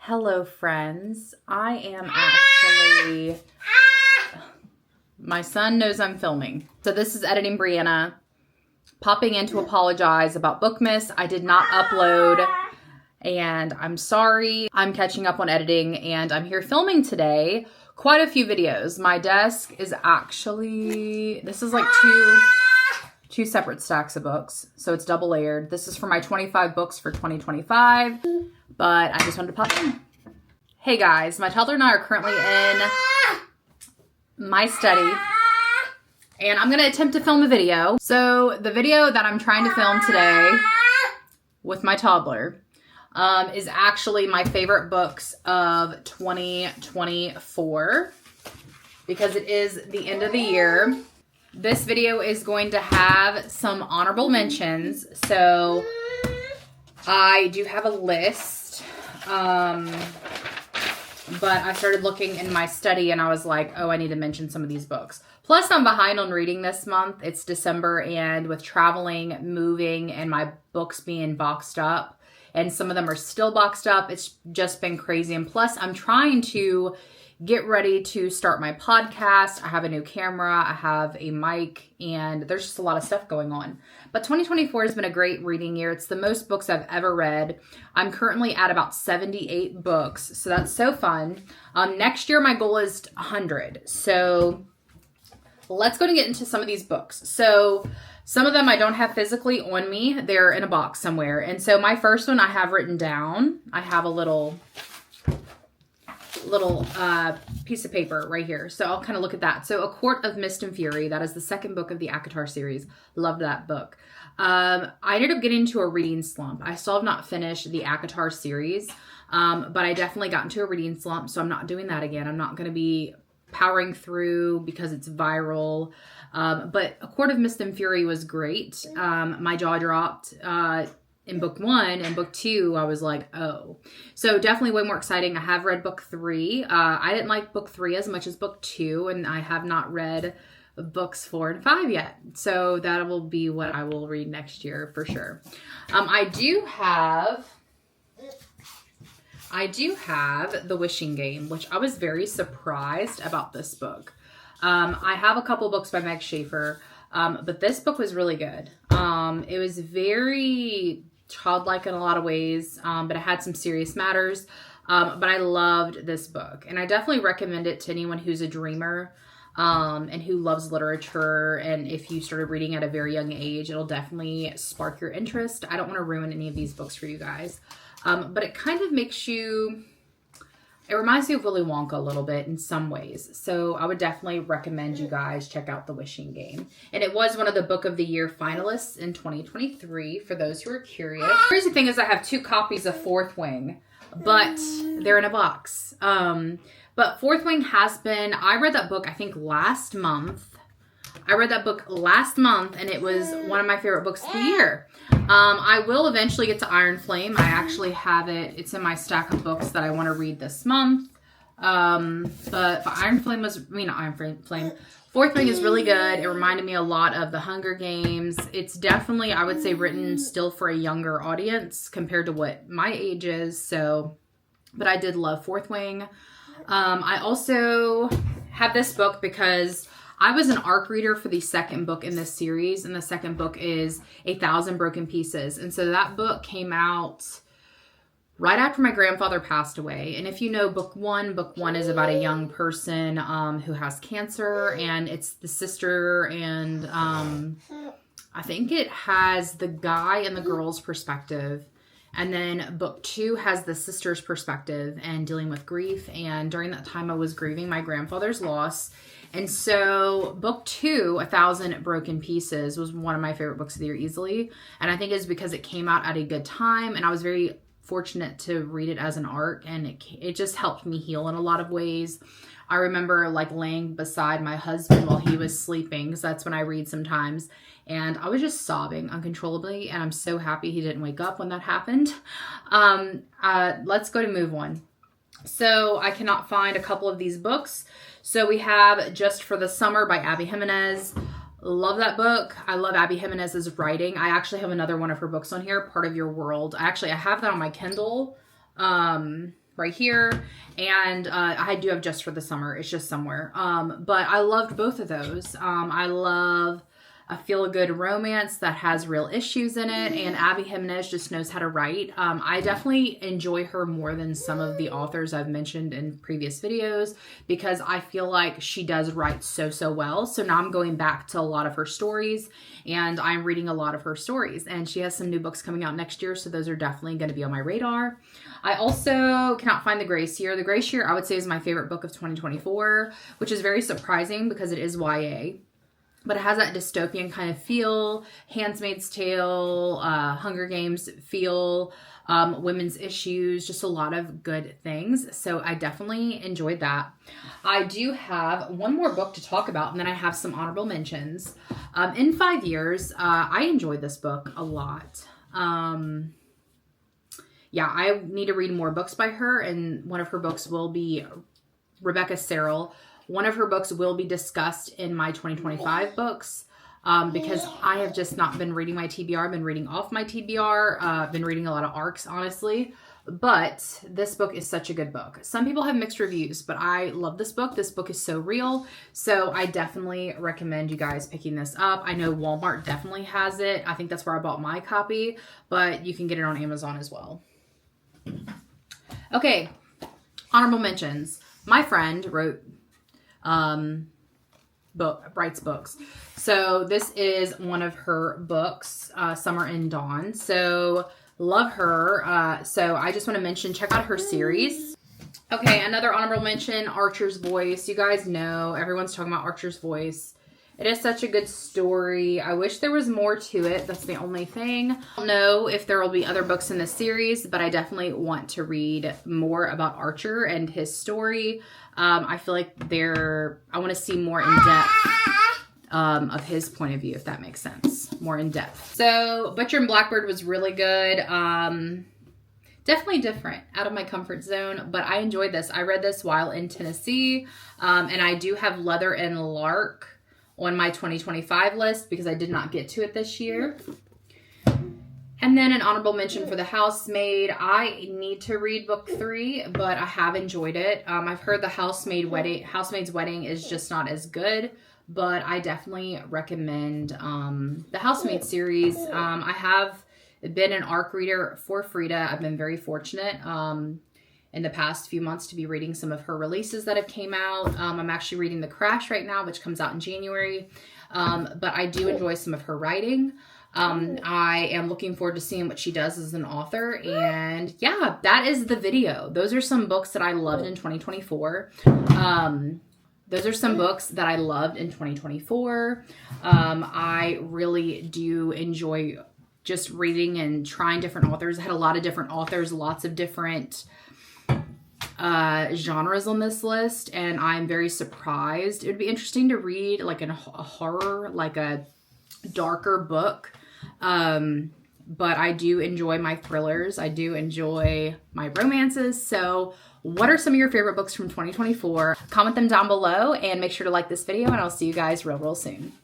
Hello, friends. I am actually... My son knows I'm filming. So this is Editing Brianna. Popping in to apologize about Bookmas. I did not upload, and I'm sorry. I'm catching up on editing, and I'm here filming today. Quite a few videos. My desk is actually... This is like two separate stacks of books. So it's double layered. This is for my 25 books for 2025. But I just wanted to pop in. Hey guys, my toddler and I are currently in my study. And I'm going to attempt to film a video. So the video that I'm trying to film today with my toddler is actually my favorite books of 2024. Because it is the end of the year. This video is going to have some honorable mentions. So I do have a list. But I started looking in my study and I was like, oh, I need to mention some of these books. Plus, I'm behind on reading this month. It's December, and with traveling, moving, and my books being boxed up, and some of them are still boxed up, it's just been crazy. And plus, I'm trying to get ready to start my podcast. I have a new camera, I have a mic, and there's just a lot of stuff going on. But 2024 has been a great reading year. It's the most books I've ever read. I'm currently at about 78 books, so that's so fun. Next year, my goal is 100. So let's go and get into some of these books. So some of them I don't have physically on me. They're in a box somewhere. And so my first one I have written down. I have a little piece of paper right here. So I'll kind of look at that. So A Court of Mist and Fury. That is the second book of the ACOTAR series. Loved that book. I ended up getting into a reading slump. I still have not finished the ACOTAR series, but I definitely got into a reading slump, so I'm not doing that again. I'm not going to be powering through because it's viral. But A Court of Mist and Fury was great. My jaw dropped in book 1, and book 2, I was like, oh. So definitely way more exciting. I have read book 3. I didn't like book 3 as much as book 2, and I have not read books 4 and 5 yet. So that will be what I will read next year for sure. I do have The Wishing Game, which I was very surprised about this book. I have a couple books by Meg Schaefer, but this book was really good. It was very childlike in a lot of ways, but it had some serious matters. But I loved this book, and I definitely recommend it to anyone who's a dreamer, and who loves literature. And if you started reading at a very young age, it'll definitely spark your interest. I don't want to ruin any of these books for you guys. But it kind of makes you, it reminds me of Willy Wonka a little bit in some ways. So I would definitely recommend you guys check out The Wishing Game. And it was one of the Book of the Year finalists in 2023, for those who are curious. The crazy thing is I have 2 copies of Fourth Wing, but they're in a box. But Fourth Wing has been, I read that book, I think last month. I read that book last month, and it was one of my favorite books of the year. I will eventually get to Iron Flame. I actually have it. It's in my stack of books that I want to read this month. But Iron Flame was, not Iron Flame. Fourth Wing is really good. It reminded me a lot of The Hunger Games. It's definitely, I would say, written still for a younger audience compared to what my age is. So, but I did love Fourth Wing. I also have this book because I was an ARC reader for the second book in this series, and the second book is 1,000 Broken Pieces. And so that book came out right after my grandfather passed away. And if you know book 1 is about a young person who has cancer, and it's the sister, and I think it has the guy and the girl's perspective. And then book 2 has the sister's perspective and dealing with grief. And during that time, I was grieving my grandfather's loss. And so book 2, 1,000 Broken Pieces, was one of my favorite books of the year easily. And I think it's because it came out at a good time, and I was very fortunate to read it as an ARC, and it just helped me heal in a lot of ways. I remember like laying beside my husband while he was sleeping, because that's when I read sometimes, and I was just sobbing uncontrollably, and I'm so happy he didn't wake up when that happened. Let's go to Move On. So I cannot find a couple of these books. So we have Just for the Summer by Abby Jimenez. Love that book. I love Abby Jimenez's writing. I actually have another one of her books on here, Part of Your World. I have that on my Kindle. right here. And I do have Just for the Summer. It's just somewhere. But I loved both of those. I love a feel-good romance that has real issues in it, and Abby Jimenez just knows how to write. I definitely enjoy her more than some of the authors I've mentioned in previous videos because I feel like she does write so well. So now I'm going back to a lot of her stories, and I'm reading a lot of her stories, and she has some new books coming out next year, so those are definitely going to be on my radar. I also cannot find The Grace Year. The Grace Year, I would say, is my favorite book of 2024, which is very surprising because it is YA. But it has that dystopian kind of feel, Handmaid's Tale, Hunger Games feel, women's issues, just a lot of good things. So I definitely enjoyed that. I do have one more book to talk about, and then I have some honorable mentions. In 5 Years, I enjoyed this book a lot. Yeah, I need to read more books by her, and one of her books will be Rebecca Serrell. One of her books will be discussed in my 2025 books because I have just not been reading my TBR. I've been reading off my TBR. I've been reading a lot of ARCs, honestly. But this book is such a good book. Some people have mixed reviews, but I love this book. This book is so real. So I definitely recommend you guys picking this up. I know Walmart definitely has it. I think that's where I bought my copy, but you can get it on Amazon as well. Okay, honorable mentions. My friend writes books. So this is one of her books, Summer and Dawn. So love her. So I just want to mention, check out her series. Okay, another honorable mention, Archer's Voice. You guys know, everyone's talking about Archer's Voice. It is such a good story. I wish there was more to it. That's the only thing. I don't know if there will be other books in this series, but I definitely want to read more about Archer and his story. I feel like I want to see more in depth of his point of view, if that makes sense. More in depth. So Butcher and Blackbird was really good. Definitely different, out of my comfort zone, but I enjoyed this. I read this while in Tennessee, and I do have Leather and Lark on my 2025 list because I did not get to it this year. And then an honorable mention for The Housemaid. I need to read book 3, but I have enjoyed it. I've heard The Housemaid's Wedding is just not as good, but I definitely recommend the Housemaid series. I have been an ARC reader for Frida. I've been very fortunate in the past few months to be reading some of her releases that have came out. I'm actually reading The Crash right now, which comes out in January. But I do enjoy some of her writing. I am looking forward to seeing what she does as an author. And yeah, that is the video. Those are some books that I loved in 2024. Those are some books that I loved in 2024. I really do enjoy just reading and trying different authors. I had a lot of different authors, lots of different genres on this list, and I'm very surprised. It would be interesting to read like a horror, like a darker book. But I do enjoy my thrillers. I do enjoy my romances. So what are some of your favorite books from 2024? Comment them down below and make sure to like this video, and I'll see you guys real soon.